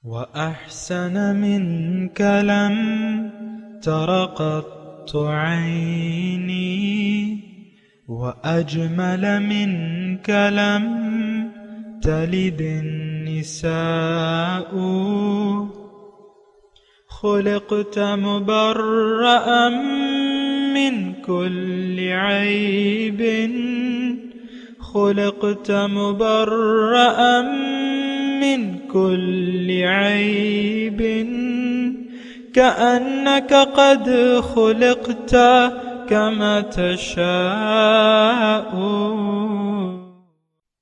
وأحسن منك لم تر قط عيني وأجمل منك لم تلد النساء خلقت مبرأ من كل عيب خلقت مبرأ من كل عيب كأنك قد خلقت كما تشاء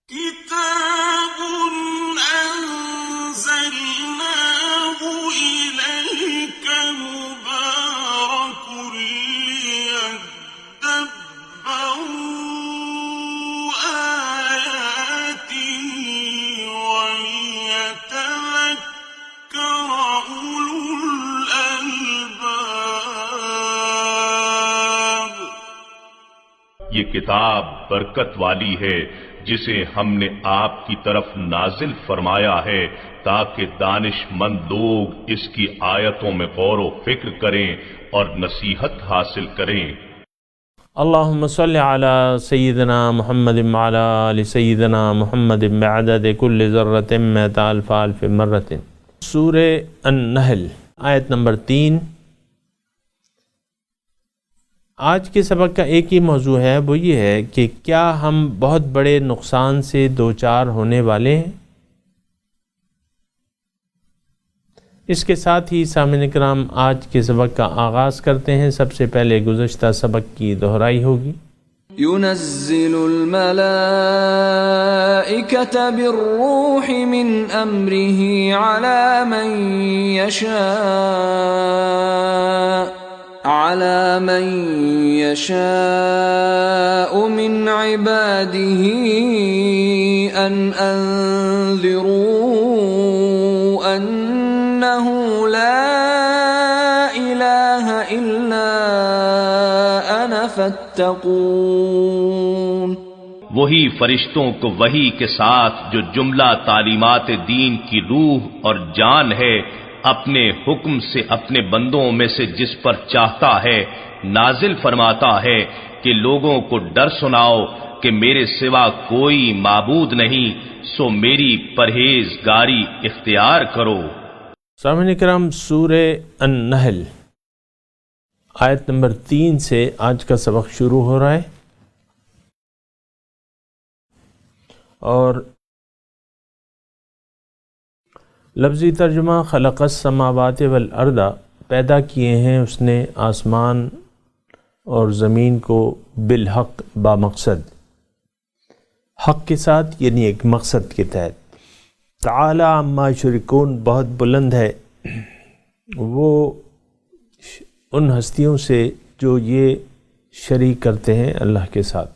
كتاب أنزلناه إليك مبارك ليدبروا آياته وليتذكر أولو الألباب. یہ کتاب برکت والی ہے جسے ہم نے آپ کی طرف نازل فرمایا ہے تاکہ دانش مند لوگ اس کی آیتوں میں غور و فکر کریں اور نصیحت حاصل کریں. اللہم صلی علی سیدنا محمد وعلی آل سیدنا محمد بعدد کل ذرۃ مئۃ الف الف مرۃ. سورہ النحل آیت نمبر 3. آج کے سبق کا ایک ہی موضوع ہے، وہ یہ ہے کہ کیا ہم بہت بڑے نقصان سے دوچار ہونے والے ہیں؟ اس کے ساتھ ہی سامعین کرام آج کے سبق کا آغاز کرتے ہیں. سب سے پہلے گزشتہ سبق کی دہرائی ہوگی. ينزل الملائكة بالروح من أمره على من يشاء من عباده أن أنذروا أنه لا إله إلا أنا فاتقون. وہی فرشتوں کو وحی کے ساتھ جو جملہ تعلیمات دین کی روح اور جان ہے اپنے حکم سے اپنے بندوں میں سے جس پر چاہتا ہے نازل فرماتا ہے کہ لوگوں کو ڈر سناؤ کہ میرے سوا کوئی معبود نہیں، سو میری پرہیزگاری اختیار کرو. سامعین کرام سورہ النحل آیت نمبر 3 سے آج کا سبق شروع ہو رہا ہے، اور لفظی ترجمہ خلق السماوات والارض، پیدا کیے ہیں اس نے آسمان اور زمین کو بالحق، بامقصد، حق کے ساتھ، یعنی ایک مقصد کے تحت. تعالی عما یشرکون، بہت بلند ہے وہ ان ہستیوں سے جو یہ شریک کرتے ہیں اللہ کے ساتھ.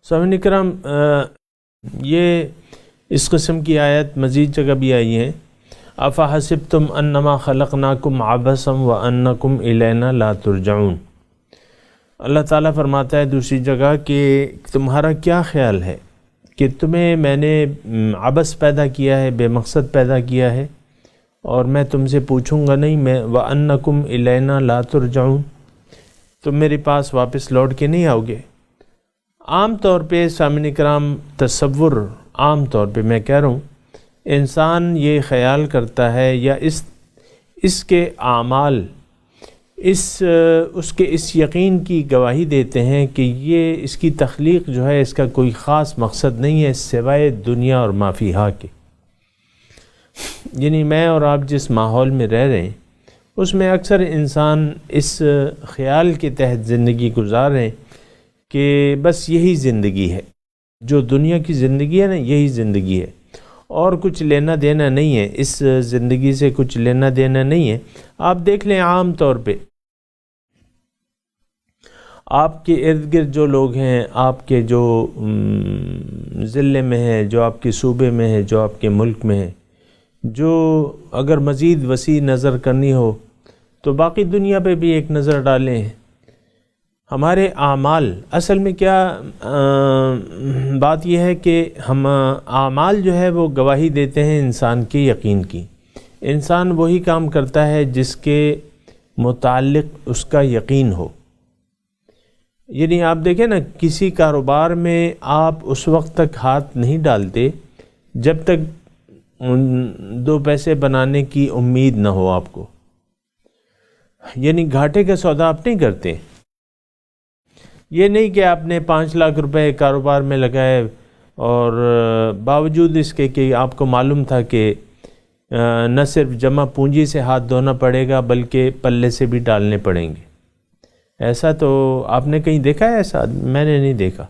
سامعین کرام یہ اس قسم کی آیت مزید جگہ بھی آئی ہیں. افحسبتم انما خلقناکم عبثا وانکم الینا لا ترجعون. اللہ تعالیٰ فرماتا ہے دوسری جگہ کہ تمہارا کیا خیال ہے کہ تمہیں میں نے عبث پیدا کیا ہے، بے مقصد پیدا کیا ہے، اور میں تم سے پوچھوں گا نہیں، میں وانکم الینا لا ترجعون، تم میرے پاس واپس لوٹ کے نہیں آؤ گے. عام طور پہ سامعین کرام تصور، عام طور پہ میں کہہ رہا ہوں، انسان یہ خیال کرتا ہے یا اس کے اعمال اس کے اس یقین کی گواہی دیتے ہیں کہ یہ اس کی تخلیق جو ہے اس کا کوئی خاص مقصد نہیں ہے سوائے دنیا اور ما فیہا کے. یعنی میں اور آپ جس ماحول میں رہ رہے ہیں اس میں اکثر انسان اس خیال کے تحت زندگی گزار رہے ہیں کہ بس یہی زندگی ہے، جو دنیا کی زندگی ہے نا یہی زندگی ہے، اور کچھ لینا دینا نہیں ہے، اس زندگی سے کچھ لینا دینا نہیں ہے. آپ دیکھ لیں عام طور پہ آپ کے ارد گرد جو لوگ ہیں، آپ کے جو ضلع میں ہیں، جو آپ کے صوبے میں ہیں، جو آپ کے ملک میں ہیں، جو اگر مزید وسیع نظر کرنی ہو تو باقی دنیا پہ بھی ایک نظر ڈالیں ہمارے اعمال اصل میں کیا بات یہ ہے کہ ہم اعمال جو ہے وہ گواہی دیتے ہیں انسان کے یقین کی. انسان وہی کام کرتا ہے جس کے متعلق اس کا یقین ہو. یعنی آپ دیکھیں نا، کسی کاروبار میں آپ اس وقت تک ہاتھ نہیں ڈالتے جب تک 2 پیسے بنانے کی امید نہ ہو آپ کو. یعنی گھاٹے کا سودا آپ نہیں کرتے. یہ نہیں کہ آپ نے 5 لاکھ روپے کاروبار میں لگائے اور باوجود اس کے کہ آپ کو معلوم تھا کہ نہ صرف جمع پونجی سے ہاتھ دھونا پڑے گا بلکہ پلے سے بھی ڈالنے پڑیں گے. ایسا تو آپ نے کہیں دیکھا ہے؟ ایسا میں نے نہیں دیکھا.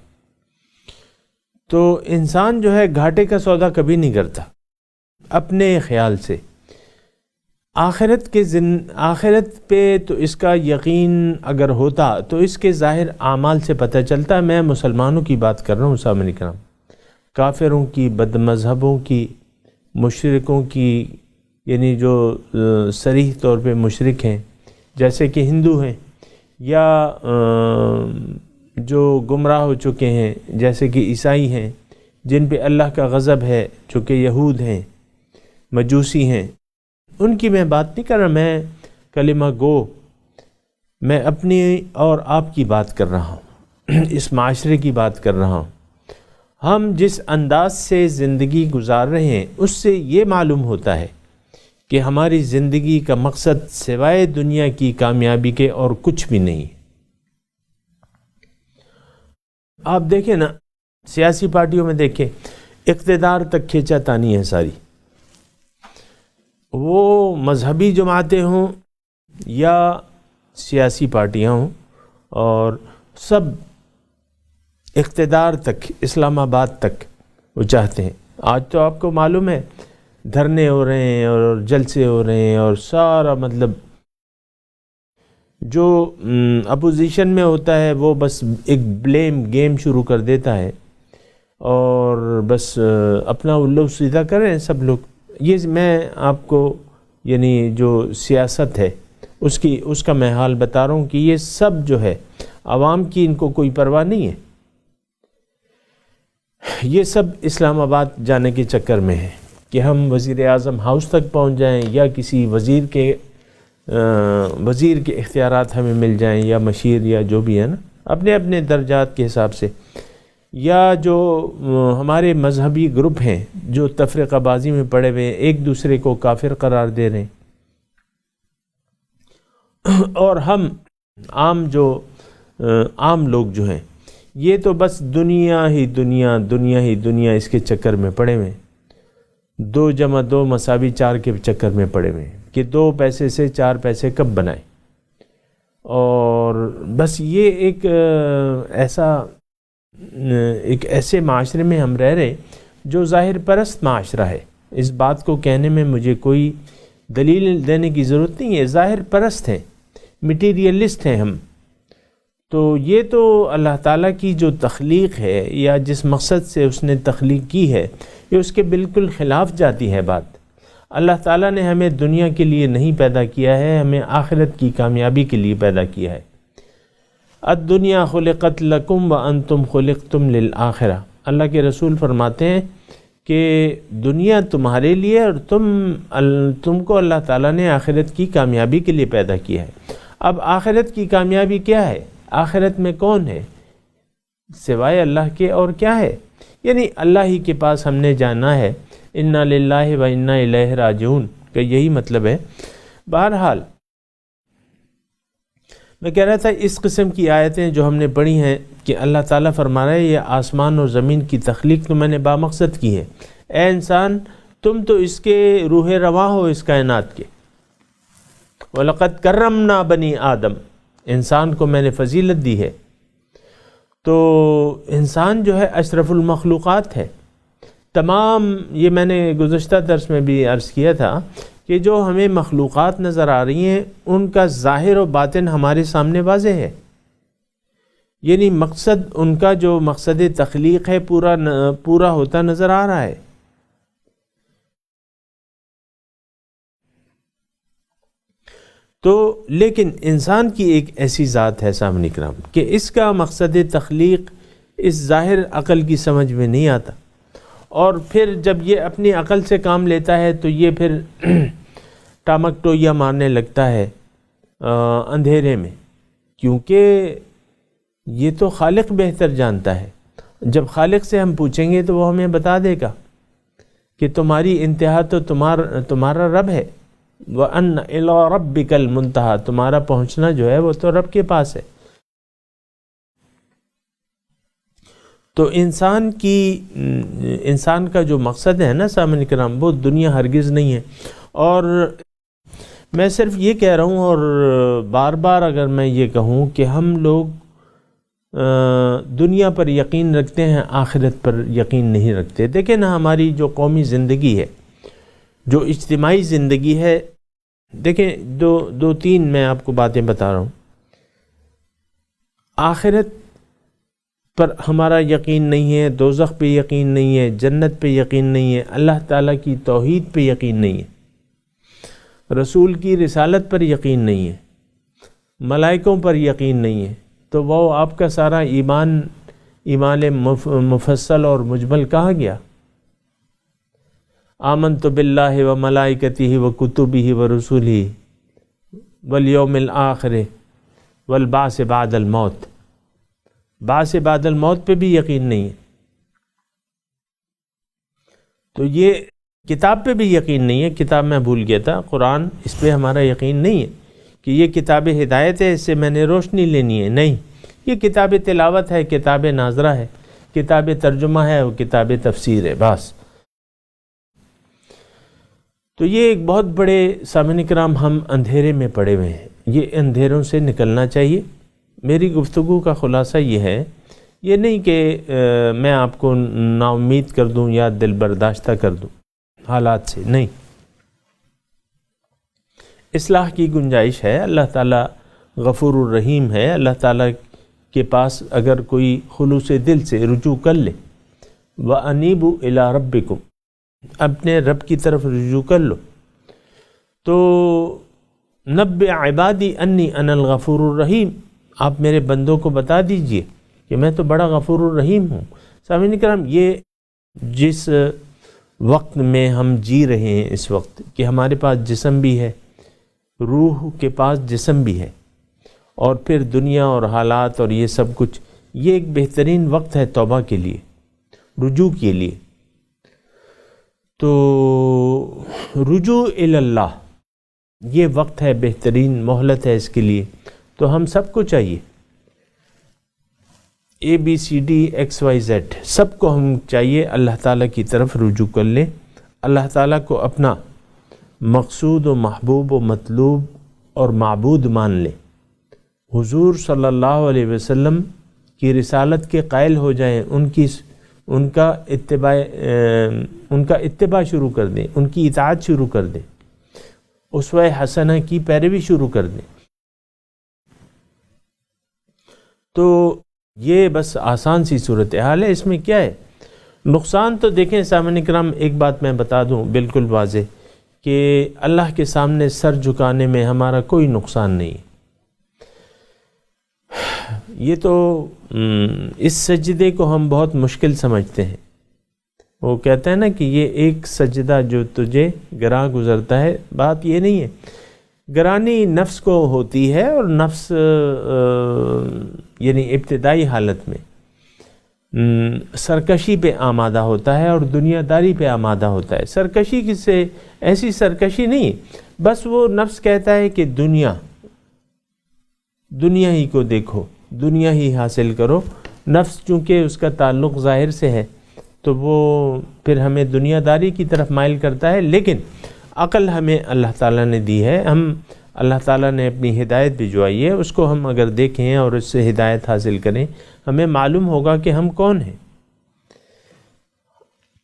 تو انسان جو ہے گھاٹے کا سودا کبھی نہیں کرتا اپنے خیال سے. آخرت پہ تو اس کا یقین اگر ہوتا تو اس کے ظاہر اعمال سے پتہ چلتا. میں مسلمانوں کی بات کر رہا ہوں سامنے کرام، کافروں کی، بد مذہبوں کی، مشرکوں کی، یعنی جو صریح طور پہ مشرک ہیں جیسے کہ ہندو ہیں، یا جو گمراہ ہو چکے ہیں جیسے کہ عیسائی ہیں جن پہ اللہ کا غضب ہے، جو کہ یہود ہیں، مجوسی ہیں. ان کی میں بات نہیں کر رہا، میں کلمہ گو، میں اپنی اور آپ کی بات کر رہا ہوں، اس معاشرے کی بات کر رہا ہوں. ہم جس انداز سے زندگی گزار رہے ہیں اس سے یہ معلوم ہوتا ہے کہ ہماری زندگی کا مقصد سوائے دنیا کی کامیابی کے اور کچھ بھی نہیں. آپ دیکھیں نا، سیاسی پارٹیوں میں دیکھیں، اقتدار تک کھینچا تانی ہے ساری. وہ مذہبی جماعتیں ہوں یا سیاسی پارٹیاں ہوں، اور سب اقتدار تک، اسلام آباد تک وہ چاہتے ہیں. آج تو آپ کو معلوم ہے دھرنے ہو رہے ہیں اور جلسے ہو رہے ہیں، اور سارا مطلب جو اپوزیشن میں ہوتا ہے وہ بس ایک بلیم گیم شروع کر دیتا ہے اور بس اپنا الو سیدھا کر رہے ہیں سب لوگ. یہ میں آپ کو یعنی جو سیاست ہے اس کا میں حال بتا رہا ہوں کہ یہ سب جو ہے عوام کی ان کو کوئی پرواہ نہیں ہے. یہ سب اسلام آباد جانے کے چکر میں ہے کہ ہم وزیر اعظم ہاؤس تک پہنچ جائیں، یا کسی وزیر کے اختیارات ہمیں مل جائیں، یا مشیر، یا جو بھی ہے نا، اپنے اپنے درجات کے حساب سے. یا جو ہمارے مذہبی گروپ ہیں جو تفرقہ بازی میں پڑے ہوئے ہیں، ایک دوسرے کو کافر قرار دے رہے ہیں، اور ہم عام لوگ جو ہیں یہ تو بس دنیا ہی دنیا اس کے چکر میں پڑے ہوئے ہیں. 2 + 2 = 4 کے چکر میں پڑے ہوئے ہیں کہ 2 پیسے سے 4 پیسے کب بنائیں. اور بس یہ ایک ایسے معاشرے میں ہم رہ رہے جو ظاہر پرست معاشرہ ہے. اس بات کو کہنے میں مجھے کوئی دلیل دینے کی ضرورت نہیں ہے. ظاہر پرست ہیں، مٹیریلسٹ ہیں ہم. تو یہ تو اللہ تعالیٰ کی جو تخلیق ہے یا جس مقصد سے اس نے تخلیق کی ہے، یہ اس کے بالکل خلاف جاتی ہے بات. اللہ تعالیٰ نے ہمیں دنیا کے لیے نہیں پیدا کیا ہے، ہمیں آخرت کی کامیابی کے لیے پیدا کیا ہے. الدنیا خلقت لکم وانتم خلقتم للآخرہ. اللہ کے رسول فرماتے ہیں کہ دنیا تمہارے لیے اور تم کو اللہ تعالیٰ نے آخرت کی کامیابی کے لیے پیدا کیا ہے. اب آخرت کی کامیابی کیا ہے؟ آخرت میں کون ہے سوائے اللہ کے؟ اور کیا ہے؟ یعنی اللہ ہی کے پاس ہم نے جانا ہے. انا للہ و انا الیہ راجعون کا یہی مطلب ہے. بہرحال میں کہہ رہا تھا اس قسم کی آیتیں جو ہم نے پڑھی ہیں کہ اللہ تعالیٰ فرما رہا ہے یہ آسمان اور زمین کی تخلیق تو میں نے بامقصد کی ہے. اے انسان، تم تو اس کے روح رواں ہو اس کائنات کے. وَلَقَدْ كَرَّمْنَا بَنِي آدم، انسان کو میں نے فضیلت دی ہے. تو انسان جو ہے اشرف المخلوقات ہے. تمام یہ میں نے گزشتہ درس میں بھی عرض کیا تھا کہ جو ہمیں مخلوقات نظر آ رہی ہیں ان کا ظاہر و باطن ہمارے سامنے واضح ہے. یعنی مقصد ان کا جو مقصد تخلیق ہے پورا ہوتا نظر آ رہا ہے. تو لیکن انسان کی ایک ایسی ذات ہے سامنے کرام کہ اس کا مقصد تخلیق اس ظاہر عقل کی سمجھ میں نہیں آتا، اور پھر جب یہ اپنی عقل سے کام لیتا ہے تو یہ پھر ٹامک ٹوئیا مارنے لگتا ہے اندھیرے میں، کیونکہ یہ تو خالق بہتر جانتا ہے۔ جب خالق سے ہم پوچھیں گے تو وہ ہمیں بتا دے گا کہ تمہاری انتہا تو تمہارا رب ہے، وَأَنَّ إِلَىٰ رَبِّكَ الْمُنْتَهَىٰ، تمہارا پہنچنا جو ہے وہ تو رب کے پاس ہے۔ تو انسان کا جو مقصد ہے نا سامعین کرام، وہ دنیا ہرگز نہیں ہے۔ اور میں صرف یہ کہہ رہا ہوں، اور بار بار اگر میں یہ کہوں کہ ہم لوگ دنیا پر یقین رکھتے ہیں، آخرت پر یقین نہیں رکھتے۔ دیکھیں نا، ہماری جو قومی زندگی ہے، جو اجتماعی زندگی ہے، دیکھیں دو تین میں آپ کو باتیں بتا رہا ہوں۔ آخرت پر ہمارا یقین نہیں ہے، دوزخ پہ یقین نہیں ہے، جنت پہ یقین نہیں ہے، اللہ تعالیٰ کی توحید پہ یقین نہیں ہے، رسول کی رسالت پر یقین نہیں ہے، ملائکوں پر یقین نہیں ہے، تو وہ آپ کا سارا ایمان مفصل اور مجمل کہاں گیا؟ آمنت باللہ و ملائکتہ و کتبہ و رسولہ والیوم الآخر والبعث بعد الموت، بعث بعد الموت پہ بھی یقین نہیں ہے۔ تو یہ کتاب پہ بھی یقین نہیں ہے، کتاب میں بھول گیا تھا، قرآن، اس پہ ہمارا یقین نہیں ہے کہ یہ کتاب ہدایت ہے، اس سے میں نے روشنی لینی ہے، نہیں، یہ کتاب تلاوت ہے، کتاب ناظرہ ہے، کتاب ترجمہ ہے، وہ کتاب تفسیر ہے، بس۔ تو یہ ایک بہت بڑے سامعین کرام، ہم اندھیرے میں پڑے ہوئے ہیں، یہ اندھیروں سے نکلنا چاہیے۔ میری گفتگو کا خلاصہ یہ ہے، یہ نہیں کہ میں آپ کو نا امید کر دوں یا دل برداشتہ کر دوں حالات سے، نہیں، اصلاح کی گنجائش ہے، اللہ تعالیٰ غفور الرحیم ہے، اللہ تعالیٰ کے پاس اگر کوئی خلوص دل سے رجوع کر لے، وَأَنِيبُوا إِلَىٰ رَبِّكُمْ، اپنے رب کی طرف رجوع کر لو، تو نَبِّئْ عِبَادِي أَنِّي أَنَا الْغَفُورُ الرَّحِيمُ، آپ میرے بندوں کو بتا دیجئے کہ میں تو بڑا غفور الرحیم ہوں۔ سامعین کرام، یہ جس وقت میں ہم جی رہے ہیں اس وقت، کہ ہمارے پاس جسم بھی ہے، روح کے پاس جسم بھی ہے، اور پھر دنیا اور حالات اور یہ سب کچھ، یہ ایک بہترین وقت ہے توبہ کے لیے، رجوع کے لیے۔ تو رجوع الی اللہ، یہ وقت ہے، بہترین مہلت ہے اس کے لیے۔ تو ہم سب کو چاہیے، ABCD XYZ، سب کو ہم چاہیے اللہ تعالیٰ کی طرف رجوع کر لیں، اللہ تعالیٰ کو اپنا مقصود و محبوب و مطلوب اور معبود مان لیں، حضور صلی اللہ علیہ وسلم کی رسالت کے قائل ہو جائیں، ان کا اتباع شروع کر دیں، ان کی اطاعت شروع کر دیں، اسوہ حسنہ کی پیروی شروع کر دیں۔ تو یہ بس آسان سی صورتحال ہے، اس میں کیا ہے؟ نقصان تو دیکھیں سامعین کرام، ایک بات میں بتا دوں بالکل واضح، کہ اللہ کے سامنے سر جھکانے میں ہمارا کوئی نقصان نہیں۔ یہ تو اس سجدے کو ہم بہت مشکل سمجھتے ہیں، وہ کہتے ہیں نا کہ یہ ایک سجدہ جو تجھے گراں گزرتا ہے، بات یہ نہیں ہے، گرانی نفس کو ہوتی ہے، اور نفس یعنی ابتدائی حالت میں سرکشی پہ آمادہ ہوتا ہے اور دنیا داری پہ آمادہ ہوتا ہے۔ سرکشی کس سے؟ ایسی سرکشی نہیں، بس وہ نفس کہتا ہے کہ دنیا ہی کو دیکھو، دنیا ہی حاصل کرو۔ نفس چونکہ اس کا تعلق ظاہر سے ہے تو وہ پھر ہمیں دنیا داری کی طرف مائل کرتا ہے، لیکن عقل ہمیں اللہ تعالیٰ نے دی ہے، اللہ تعالیٰ نے اپنی ہدایت بھجوائی ہے، اس کو ہم اگر دیکھیں اور اس سے ہدایت حاصل کریں، ہمیں معلوم ہوگا کہ ہم کون ہیں۔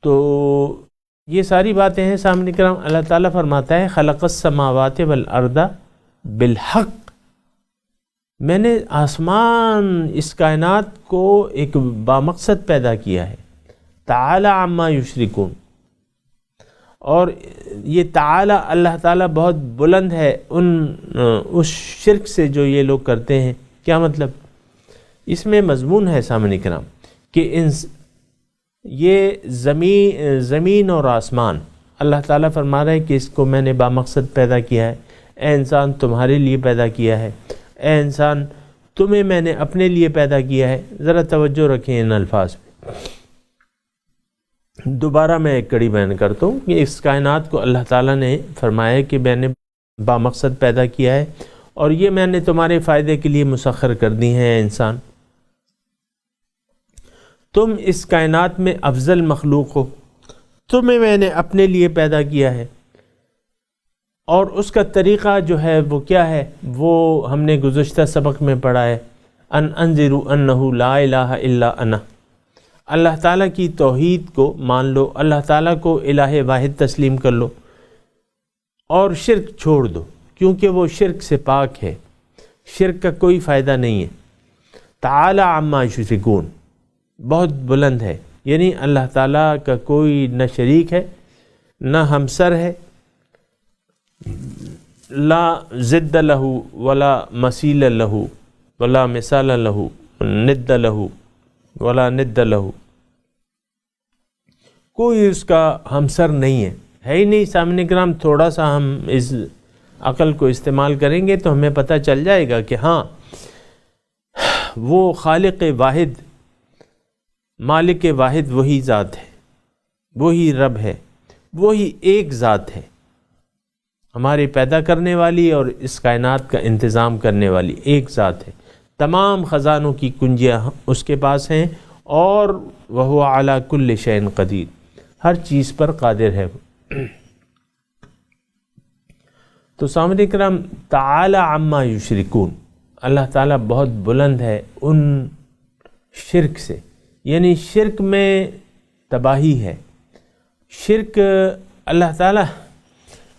تو یہ ساری باتیں ہیں سامنے کرام، اللہ تعالیٰ فرماتا ہے خلق السماوات والارض بالحق، میں نے آسمان، اس کائنات کو ایک بامقصد پیدا کیا ہے، تعالی عما یشرکون، اور یہ تعالی اللہ تعالیٰ بہت بلند ہے اس شرک سے جو یہ لوگ کرتے ہیں. کیا مطلب؟ اس میں مضمون ہے سامعین کرام کہ یہ زمین اور آسمان اللہ تعالیٰ فرما رہا ہے کہ اس کو میں نے بامقصد پیدا کیا ہے. اے انسان تمہارے لیے پیدا کیا ہے. اے انسان تمہیں میں نے اپنے لیے پیدا کیا ہے. ذرا توجہ رکھیں ان الفاظ پہ. دوبارہ میں ایک کڑی بیان کرتا ہوں کہ اس کائنات کو اللہ تعالیٰ نے فرمایا کہ میں نے بامقصد پیدا کیا ہے اور یہ میں نے تمہارے فائدے کے لیے مسخر کر دی ہیں. انسان تم اس کائنات میں افضل مخلوق ہو, تمہیں میں نے اپنے لیے پیدا کیا ہے. اور اس کا طریقہ جو ہے وہ کیا ہے, وہ ہم نے گزشتہ سبق میں پڑھا ہے. انذروا انہ لا الہ الا انا. اللہ تعالیٰ کی توحید کو مان لو, اللہ تعالیٰ کو الہ واحد تسلیم کر لو اور شرک چھوڑ دو, کیونکہ وہ شرک سے پاک ہے, شرک کا کوئی فائدہ نہیں ہے. تعالی عما یشرکون, بہت بلند ہے, یعنی اللہ تعالیٰ کا کوئی نہ شریک ہے نہ ہمسر ہے, لا ضد لہ ولا مثیل لہ ولا مثال لہ ند لہ ولا ند لہ, کوئی اس کا ہمسر نہیں ہے ہی نہیں. سامنے کرام تھوڑا سا ہم اس عقل کو استعمال کریں گے تو ہمیں پتہ چل جائے گا کہ ہاں وہ خالق واحد مالک واحد وہی ذات ہے, وہی رب ہے, وہی ایک ذات ہے, ہمارے پیدا کرنے والی اور اس کائنات کا انتظام کرنے والی ایک ذات ہے. تمام خزانوں کی کنجیاں اس کے پاس ہیں اور وہو علی کل شیء قدیر, ہر چیز پر قادر ہے. تو سامعین کرام تعالی عما یشرکون, اللہ تعالیٰ بہت بلند ہے ان شرک سے, یعنی شرک میں تباہی ہے. شرک اللہ تعالیٰ,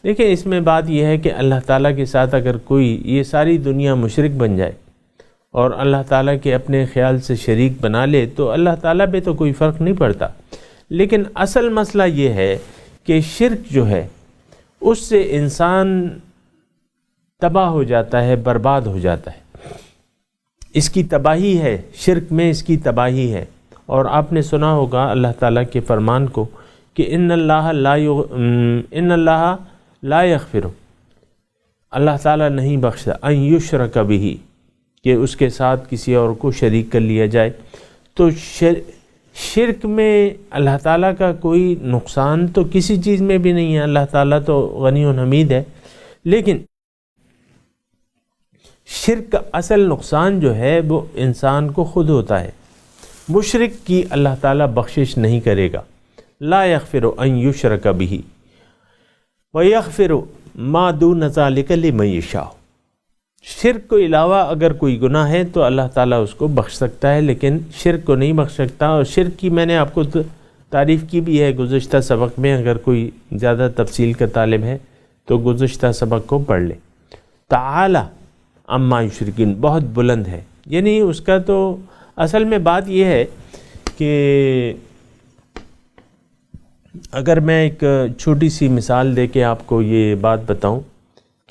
دیکھیں اس میں بات یہ ہے کہ اللہ تعالیٰ کے ساتھ اگر کوئی یہ ساری دنیا مشرک بن جائے اور اللہ تعالیٰ کے اپنے خیال سے شریک بنا لے تو اللہ تعالیٰ پہ تو کوئی فرق نہیں پڑتا. لیکن اصل مسئلہ یہ ہے کہ شرک جو ہے اس سے انسان تباہ ہو جاتا ہے, برباد ہو جاتا ہے. اس کی تباہی ہے, شرک میں اس کی تباہی ہے. اور آپ نے سنا ہوگا اللہ تعالیٰ کے فرمان کو کہ ان اللہ لا یغفر, اللہ تعالیٰ نہیں بخشتا, ان یشرک بہ, کہ اس کے ساتھ کسی اور کو شریک کر لیا جائے. تو شرک میں اللہ تعالیٰ کا کوئی نقصان تو کسی چیز میں بھی نہیں ہے, اللہ تعالیٰ تو غنی و حمید ہے. لیکن شرک کا اصل نقصان جو ہے وہ انسان کو خود ہوتا ہے. مشرک کی اللہ تعالیٰ بخشش نہیں کرے گا. لا یغفر ان یشرک بہ ویغفر ما دون ذلک لمن یشاء. شرک کے علاوہ اگر کوئی گناہ ہے تو اللہ تعالیٰ اس کو بخش سکتا ہے, لیکن شرک کو نہیں بخش سکتا. اور شرک کی میں نے آپ کو تعریف کی بھی ہے گزشتہ سبق میں, اگر کوئی زیادہ تفصیل کا طالب ہے تو گزشتہ سبق کو پڑھ لے. تعالی عما یشرکون, بہت بلند ہے, یعنی اس کا تو اصل میں بات یہ ہے کہ اگر میں ایک چھوٹی سی مثال دے کے آپ کو یہ بات بتاؤں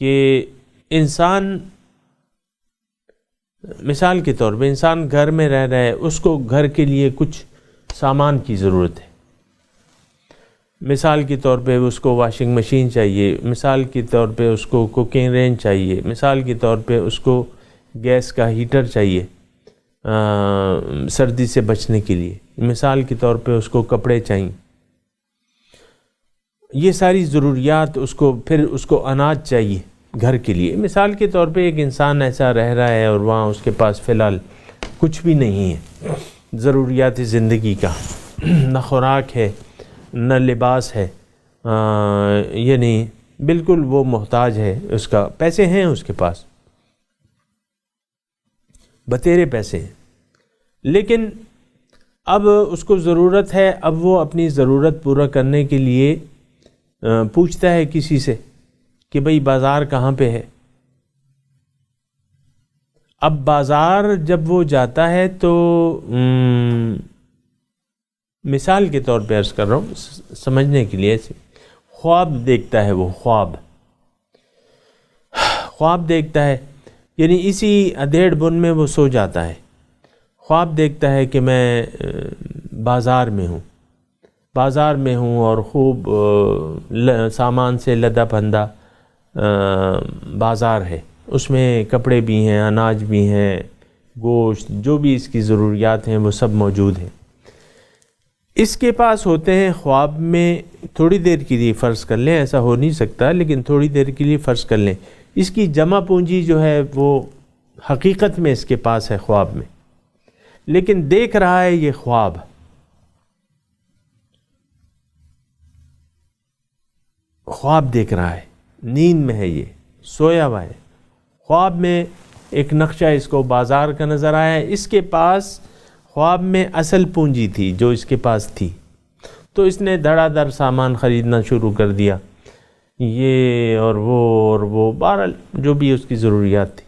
کہ انسان, مثال کے طور پہ انسان گھر میں رہ رہا ہے, اس کو گھر کے لیے کچھ سامان کی ضرورت ہے. مثال کے طور پہ اس کو واشنگ مشین چاہیے, مثال کے طور پہ اس کو کوکنگ رینج چاہیے, مثال کے طور پہ اس کو گیس کا ہیٹر چاہیے سردی سے بچنے کے لیے, مثال کے طور پہ اس کو کپڑے چاہیے. یہ ساری ضروریات اس کو, پھر اس کو اناج چاہیے گھر کے لیے. مثال کے طور پہ ایک انسان ایسا رہ رہا ہے اور وہاں اس کے پاس فی الحال کچھ بھی نہیں ہے ضروریات زندگی کا, نہ خوراک ہے نہ لباس ہے, یعنی بالکل وہ محتاج ہے. اس کا پیسے ہیں اس کے پاس, بتیرے پیسے ہیں, لیکن اب اس کو ضرورت ہے, اب وہ اپنی ضرورت پورا کرنے کے لیے پوچھتا ہے کسی سے کہ بھئی بازار کہاں پہ ہے. اب بازار جب وہ جاتا ہے تو مثال کے طور پہ عرض کر رہا ہوں سمجھنے کے لیے, خواب دیکھتا ہے، وہ خواب دیکھتا ہے، یعنی اسی ادھیڑ بن میں وہ سو جاتا ہے. خواب دیکھتا ہے کہ میں بازار میں ہوں اور خوب سامان سے لدا پھندا بازار ہے، اس میں کپڑے بھی ہیں، اناج بھی ہیں، گوشت، جو بھی اس کی ضروریات ہیں وہ سب موجود ہیں. اس کے پاس ہوتے ہیں خواب میں تھوڑی دیر کے لیے، فرض کر لیں، ایسا ہو نہیں سکتا لیکن تھوڑی دیر کے لیے فرض کر لیں، اس کی جمع پونجی جو ہے وہ حقیقت میں اس کے پاس ہے خواب میں، لیکن دیکھ رہا ہے یہ خواب دیکھ رہا ہے، نیند میں ہے، یہ سویا ہوا ہے. خواب میں ایک نقشہ اس کو بازار کا نظر آیا ہے، اس کے پاس خواب میں اصل پونجی تھی جو اس کے پاس تھی، تو اس نے دھڑا دھڑ سامان خریدنا شروع کر دیا، یہ اور وہ بہرحال جو بھی اس کی ضروریات تھی،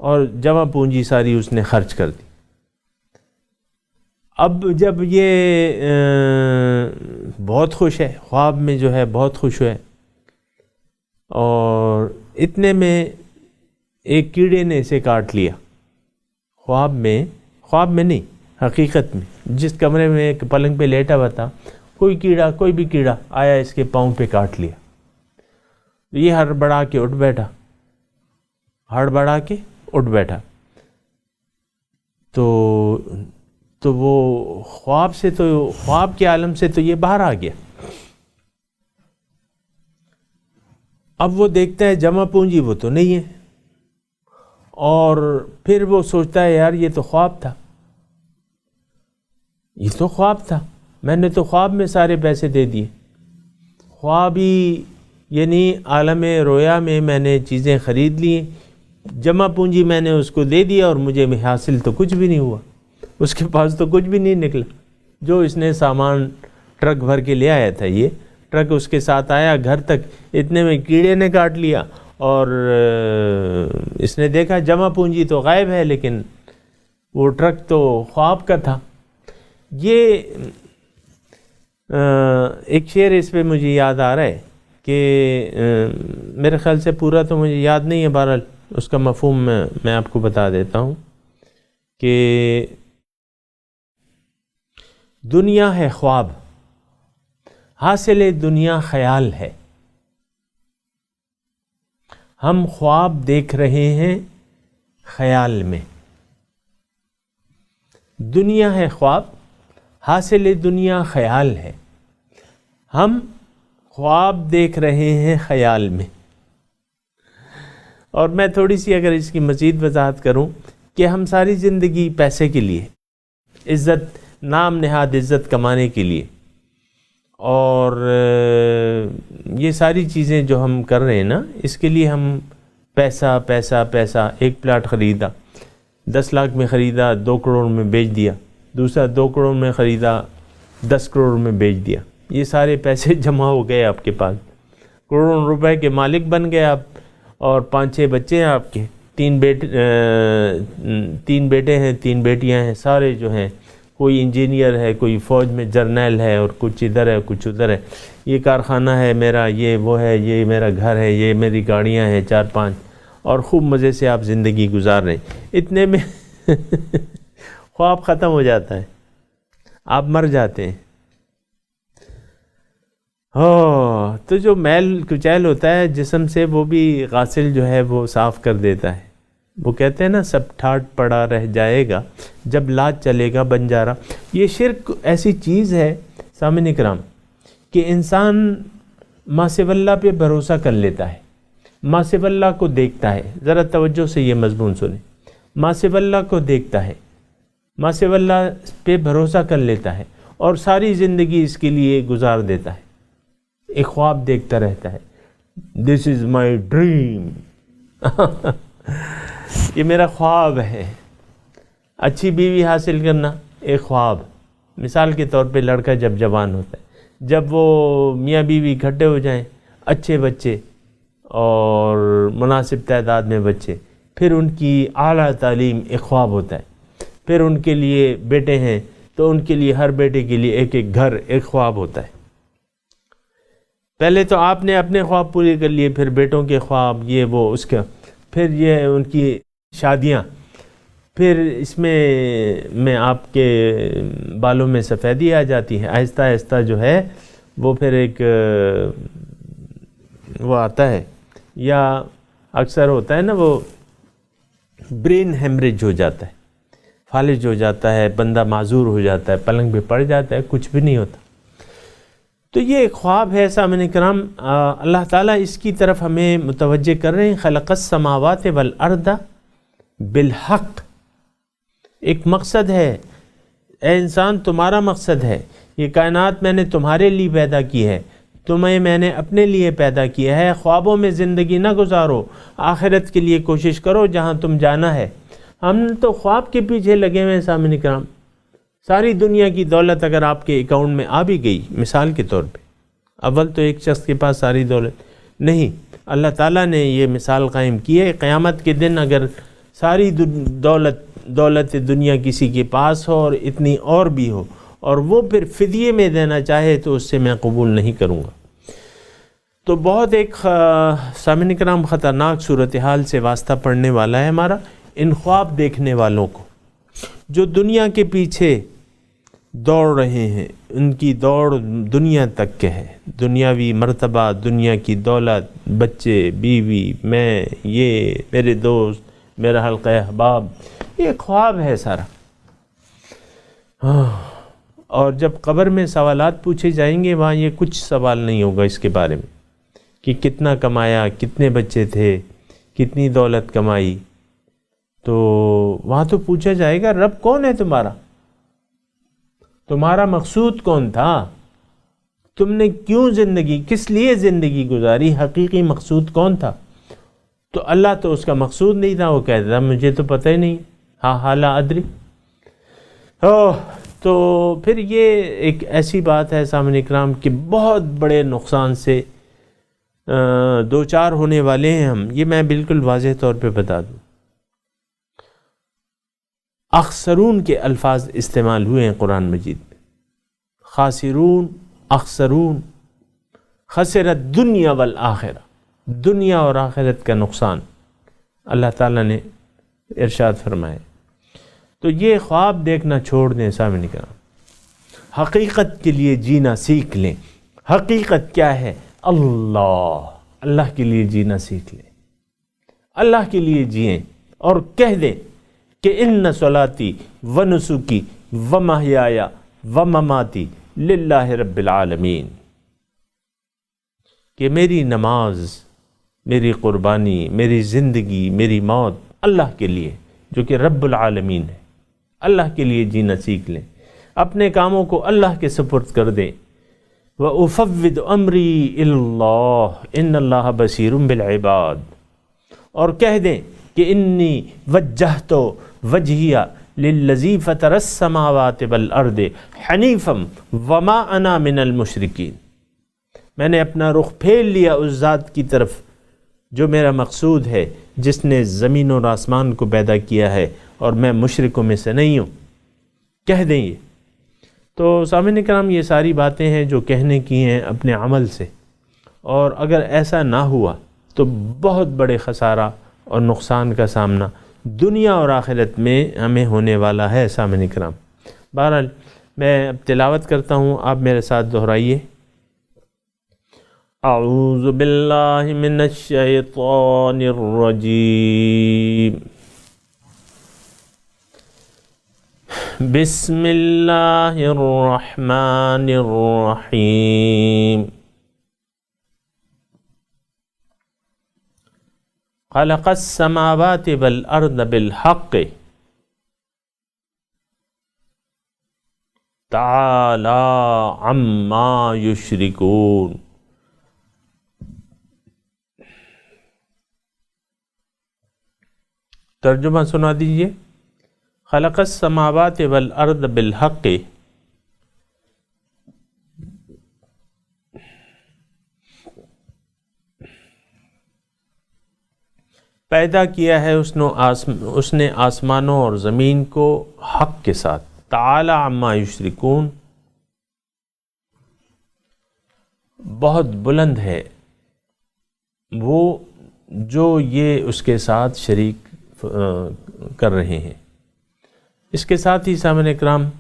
اور جمع پونجی ساری اس نے خرچ کر دی. اب جب یہ بہت خوش ہے، خواب میں جو ہے بہت خوش ہے، اور اتنے میں ایک کیڑے نے اسے کاٹ لیا. خواب میں نہیں، حقیقت میں جس کمرے میں ایک پلنگ پہ لیٹا ہوا تھا، کوئی بھی کیڑا آیا اس کے پاؤں پہ کاٹ لیا. یہ ہڑبڑا کے اٹھ بیٹھا تو وہ خواب کے عالم سے تو یہ باہر آ گیا. اب وہ دیکھتا ہے جمع پونجی وہ تو نہیں ہے، اور پھر وہ سوچتا ہے یار یہ تو خواب تھا، میں نے تو خواب میں سارے پیسے دے دیے. خوابی یعنی عالم رویا میں نے چیزیں خرید لی، جمع پونجی میں نے اس کو دے دیا، اور مجھے حاصل تو کچھ بھی نہیں ہوا، اس کے پاس تو کچھ بھی نہیں نکلا. جو اس نے سامان ٹرک بھر کے لے آیا تھا، یہ ٹرک اس کے ساتھ آیا گھر تک، اتنے میں کیڑے نے کاٹ لیا، اور اس نے دیکھا جمع پونجی تو غائب ہے، لیکن وہ ٹرک تو خواب کا تھا. یہ ایک شعر اس پہ مجھے یاد آ رہا ہے کہ میرے خیال سے پورا تو مجھے یاد نہیں ہے، بہرحال اس کا مفہوم میں آپ کو بتا دیتا ہوں کہ دنیا ہے خواب، حاصل دنیا خیال ہے. ہم خواب دیکھ رہے ہیں خیال میں. دنیا ہے خواب، حاصل دنیا خیال ہے. ہم خواب دیکھ رہے ہیں خیال میں. اور میں تھوڑی سی اگر اس کی مزید وضاحت کروں کہ ہم ساری زندگی پیسے کے لیے، عزت، نام نہاد عزت کمانے کے لیے، اور یہ ساری چیزیں جو ہم کر رہے ہیں نا، اس کے لیے ہم پیسہ، ایک پلاٹ خریدا 10 لاکھ میں خریدا، 2 کروڑ میں بیچ دیا، دوسرا 2 کروڑ میں خریدا، 10 کروڑ میں بیچ دیا. یہ سارے پیسے جمع ہو گئے آپ کے پاس، کروڑوں روپے کے مالک بن گئے آپ، اور 5-6 بچے ہیں آپ کے، 3 بیٹے ہیں، 3 بیٹیاں ہیں، سارے جو ہیں، کوئی انجینئر ہے، کوئی فوج میں جرنیل ہے، اور کچھ ادھر ہے کچھ ادھر ہے. یہ کارخانہ ہے میرا، یہ وہ ہے، یہ میرا گھر ہے، یہ میری گاڑیاں ہیں 4-5، اور خوب مزے سے آپ زندگی گزار رہے ہیں. اتنے میں خواب ختم ہو جاتا ہے، آپ مر جاتے ہیں. تو جو میل کچیل ہوتا ہے جسم سے، وہ بھی غاسل جو ہے وہ صاف کر دیتا ہے. وہ کہتے ہیں نا، سب ٹھاٹ پڑا رہ جائے گا جب لاج چلے گا بنجارا. یہ شرک ایسی چیز ہے سامعین کرام کہ انسان ما سوی اللہ پہ بھروسہ کر لیتا ہے، ما سوی اللہ کو دیکھتا ہے. ذرا توجہ سے یہ مضمون سنیں. ما سوی اللہ کو دیکھتا ہے، ما سوی اللہ پہ بھروسہ کر لیتا ہے، اور ساری زندگی اس کے لیے گزار دیتا ہے. ایک خواب دیکھتا رہتا ہے، دس از مائی ڈریم، یہ میرا خواب ہے. اچھی بیوی حاصل کرنا ایک خواب. مثال کے طور پہ لڑکا جب جوان ہوتا ہے، جب وہ میاں بیوی اکٹھے ہو جائیں، اچھے بچے اور مناسب تعداد میں بچے، پھر ان کی اعلیٰ تعلیم ایک خواب ہوتا ہے. پھر ان کے لیے بیٹے ہیں تو ان کے لیے، ہر بیٹے کے لیے ایک ایک گھر ایک خواب ہوتا ہے. پہلے تو آپ نے اپنے خواب پورے کر لیے، پھر بیٹوں کے خواب، یہ وہ اس کا، پھر یہ ان کی شادیاں، پھر اس میں آپ کے بالوں میں سفیدی آ جاتی ہے، آہستہ آہستہ جو ہے وہ پھر ایک وہ آتا ہے، یا اکثر ہوتا ہے نا وہ برین ہیمریج ہو جاتا ہے، فالج ہو جاتا ہے، بندہ معذور ہو جاتا ہے، پلنگ پہ پڑ جاتا ہے، کچھ بھی نہیں ہوتا۔ تو یہ ایک خواب ہے سامعین کرام، اللہ تعالیٰ اس کی طرف ہمیں متوجہ کر رہے ہیں۔ خلق السماوات والارض بالحق، ایک مقصد ہے، اے انسان تمہارا مقصد ہے، یہ کائنات میں نے تمہارے لیے پیدا کی ہے، تمہیں میں نے اپنے لیے پیدا کیا ہے۔ خوابوں میں زندگی نہ گزارو، آخرت کے لیے کوشش کرو جہاں تم جانا ہے۔ ہم تو خواب کے پیچھے لگے ہوئے ہیں سامعین کرام۔ ساری دنیا کی دولت اگر آپ کے اکاؤنٹ میں آ بھی گئی، مثال کے طور پہ، اول تو ایک شخص کے پاس ساری دولت نہیں، اللہ تعالیٰ نے یہ مثال قائم کی ہے، قیامت کے دن اگر ساری دولت دنیا کسی کے پاس ہو اور اتنی اور بھی ہو، اور وہ پھر فدیے میں دینا چاہے تو اس سے میں قبول نہیں کروں گا۔ تو بہت ایک سامعین کرام خطرناک صورتحال سے واسطہ پڑنے والا ہے ہمارا ان خواب دیکھنے والوں کو، جو دنیا کے پیچھے دوڑ رہے ہیں، ان کی دوڑ دنیا تک کے ہے، دنیاوی مرتبہ، دنیا کی دولت، بچے، بیوی، میں، یہ میرے دوست، میرا حلقہ احباب، یہ خواب ہے سارا۔ اور جب قبر میں سوالات پوچھے جائیں گے، وہاں یہ کچھ سوال نہیں ہوگا اس کے بارے میں کہ کتنا کمایا، کتنے بچے تھے، کتنی دولت کمائی، تو وہاں تو پوچھا جائے گا رب کون ہے تمہارا، تمہارا مقصود کون تھا، تم نے کیوں زندگی، کس لیے زندگی گزاری، حقیقی مقصود کون تھا؟ تو اللہ تو اس کا مقصود نہیں تھا، وہ کہتا تھا مجھے تو پتہ ہی نہیں، ہاں لا ادری۔ تو پھر یہ ایک ایسی بات ہے سامعین اکرام کہ بہت بڑے نقصان سے دو چار ہونے والے ہیں ہم، یہ میں بالکل واضح طور پہ بتا دوں۔ اخسرون کے الفاظ استعمال ہوئے ہیں قرآن مجید میں، خاسرون، اخسرون، خسرت دنیا والآخرہ، دنیا اور آخرت کا نقصان اللہ تعالیٰ نے ارشاد فرمائے۔ تو یہ خواب دیکھنا چھوڑ دیں سامعین کرام، حقیقت کے لیے جینا سیکھ لیں۔ حقیقت کیا ہے؟ اللہ کے لیے جینا سیکھ لیں، اللہ کے لیے جئیں، اور کہہ دیں کہ ان صلاتی و نسکی و محیای و مماتی للہ رب العالمین، کہ میری نماز، میری قربانی، میری زندگی، میری موت اللہ کے لیے جو کہ رب العالمین ہے۔ اللہ کے لیے جینا سیکھ لیں، اپنے کاموں کو اللہ کے سپرد کر دیں۔ وَأُفَوِّضُ أَمْرِي إِلَى اللَّهِ إِنَّ اللَّهَ بَصِيرٌ بِالْعِبَادِ، اور کہہ دیں کہ انی وجہت وجہیہ للذی فطر السماوات والارض حنیفا وما انا من المشرکین، میں نے اپنا رخ پھیر لیا اس ذات کی طرف جو میرا مقصود ہے، جس نے زمین اور آسمان کو پیدا کیا ہے، اور میں مشرکوں میں سے نہیں ہوں۔ کہہ دیں یہ۔ تو سامعین کرام، یہ ساری باتیں ہیں جو کہنے کی ہیں اپنے عمل سے، اور اگر ایسا نہ ہوا تو بہت بڑے خسارہ اور نقصان کا سامنا دنیا اور آخرت میں ہمیں ہونے والا ہے سامعین کرام۔ بہرحال میں اب تلاوت کرتا ہوں، آپ میرے ساتھ دہرائیے۔ اعوذ باللہ من الشیطان الرجیم، بسم اللہ الرحمن الرحیم۔ خلق السماوات والارض بالحق تعالی عما یشرکون۔ ترجمہ سنا دیجئے۔ خلق السماوات والارض بالحق، پیدا کیا ہے اس نے آسمانوں اور زمین کو حق کے ساتھ۔ تعالی عما یشرکون، بہت بلند ہے وہ جو یہ اس کے ساتھ شریک کر رہے ہیں۔ اس کے ساتھ ہی سامعین اکرام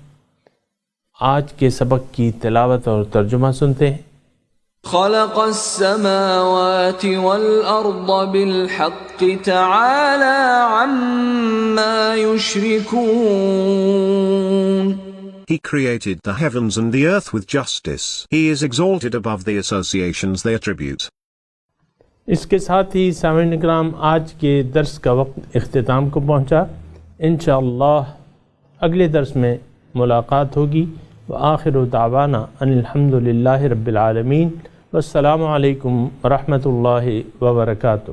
آج کے سبق کی تلاوت اور ترجمہ سنتے ہیں۔ خلق السماوات والأرض بالحق تعالى عما يشركون. He created the heavens and the earth with justice. He is exalted above the associations they attribute. اس کے ساتھ ہی سامعین اکرام آج کے درس کا وقت اختتام کو پہنچا۔ انشاءاللہ اگلے درس میں ملاقات ہوگی۔ وآخر دعوانا ان الحمد للہ رب العالمین، والسلام علیکم ورحمۃ اللہ وبرکاتہ۔